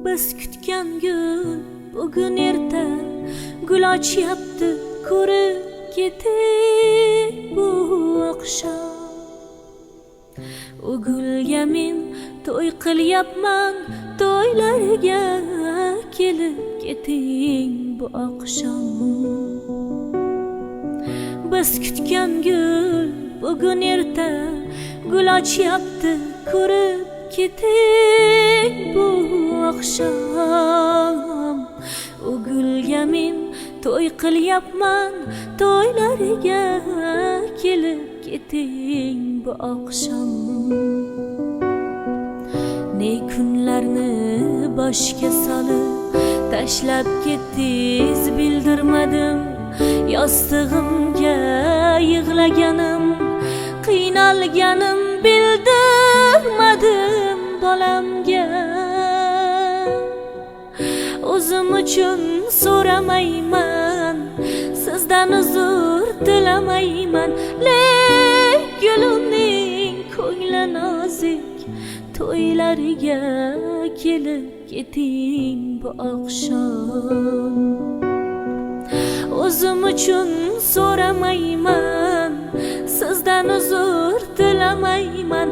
Biz kutgan gul bugun erta gul ochyapti, ko'rib keting bu oqshom. O gulga men to'y qilyapman, to'ylarga kelib keting bu oqshom. Biz kutgan gul bugun erta gul ochyapti, ko'rib keting bu oqshom. O gulga men to'y qilyapman, to'ylariga kelib keting bu oqshom. Ne kunlarni boshga solib tashlab ketdingiz bildirmadim. Yostig'imga yig'laganim, qiynalganim bildirmadim bolamga. O'zim uchun so'ramayman, sizdan uzr tilamayman. Lek gulimning ko'ngli nozik, to'ylariga kelib keting bu oqshom. O'zim uchun so'ramayman, sizdan uzr tilamayman.